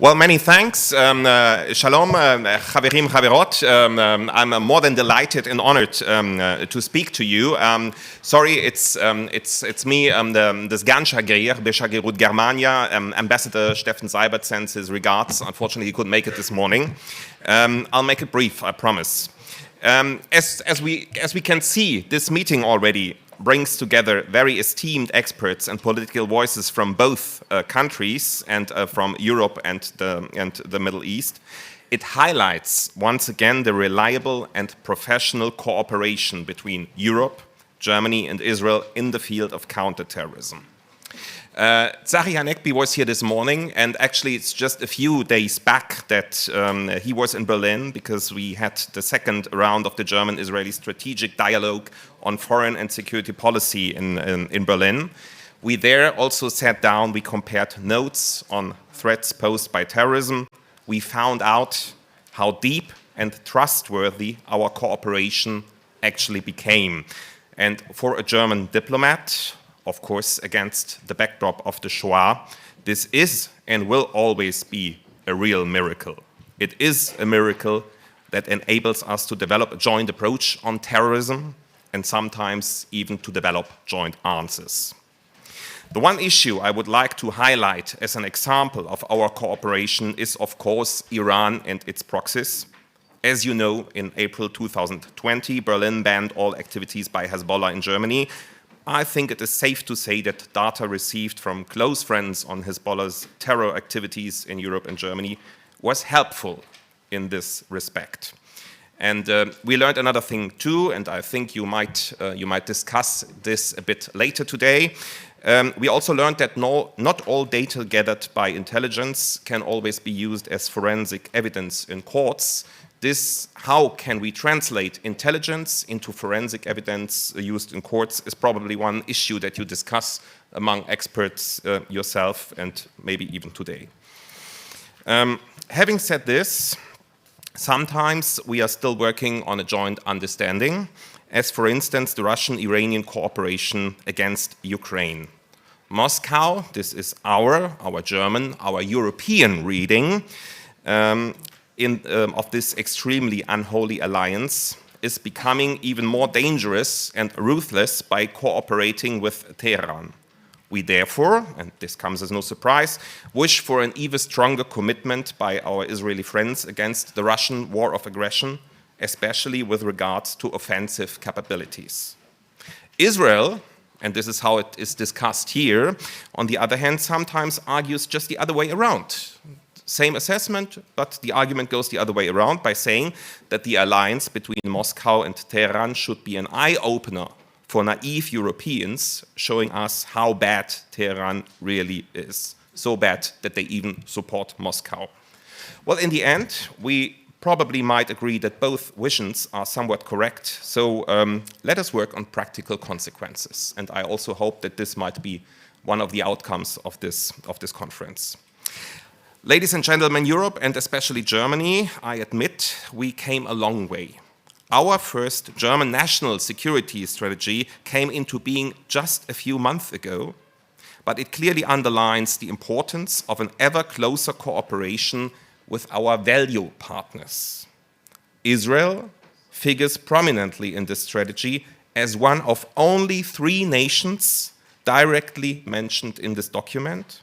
Well, many thanks. Shalom, Chaverim, Chaverot. I'm more than delighted and honored to speak to you. Sorry, it's me, the Sgan Shagir, Beshagirut Germania. Ambassador Steffen Seibert sends his regards. Unfortunately, he couldn't make it this morning. I'll make it brief, I promise. As we can see, this meeting already brings together very esteemed experts and political voices from both countries and from Europe and the Middle East. It highlights once again the reliable and professional cooperation between Europe, Germany and Israel in the field of counterterrorism. Tzachi Hanekbi was here this morning, and actually it's just a few days back that he was in Berlin because we had the second round of the German-Israeli strategic dialogue on foreign and security policy in Berlin. We there also sat down, we compared notes on threats posed by terrorism. We found out how deep and trustworthy our cooperation actually became. And for a German diplomat, of course, against the backdrop of the Shoah, this is and will always be a real miracle. It is a miracle that enables us to develop a joint approach on terrorism and sometimes even to develop joint answers. The one issue I would like to highlight as an example of our cooperation is, of course, Iran and its proxies. As you know, in April 2020, Berlin banned all activities by Hezbollah in Germany. I think it is safe to say that data received from close friends on Hezbollah's terror activities in Europe and Germany was helpful in this respect. And we learned another thing too, and I think you might discuss this a bit later today. We also learned that not all data gathered by intelligence can always be used as forensic evidence in courts. How can we translate intelligence into forensic evidence used in courts is probably one issue that you discuss among experts yourself and maybe even today. Having said this, sometimes we are still working on a joint understanding, as for instance the Russian-Iranian cooperation against Ukraine. Moscow, this is our German, our European reading, of this extremely unholy alliance is becoming even more dangerous and ruthless by cooperating with Tehran. We therefore, and this comes as no surprise, wish for an even stronger commitment by our Israeli friends against the Russian war of aggression, especially with regards to offensive capabilities. Israel, and this is how it is discussed here, on the other hand, sometimes argues just the other way around. Same assessment, but the argument goes the other way around by saying that the alliance between Moscow and Tehran should be an eye-opener for naive Europeans, showing us how bad Tehran really is. So bad that they even support Moscow. Well, in the end, we probably might agree that both visions are somewhat correct. So let us work on practical consequences. And I also hope that this might be one of the outcomes of this conference. Ladies and gentlemen, Europe and especially Germany, I admit, we came a long way. Our first German national security strategy came into being just a few months ago, but it clearly underlines the importance of an ever closer cooperation with our value partners. Israel figures prominently in this strategy as one of only 3 nations directly mentioned in this document.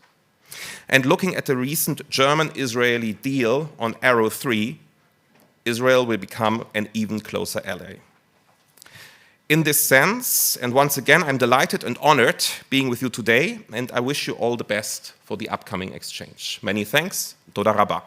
And looking at the recent German-Israeli deal on Arrow 3, Israel will become an even closer ally. In this sense, and once again, I'm delighted and honored being with you today, and I wish you all the best for the upcoming exchange. Many thanks. Toda Rabba.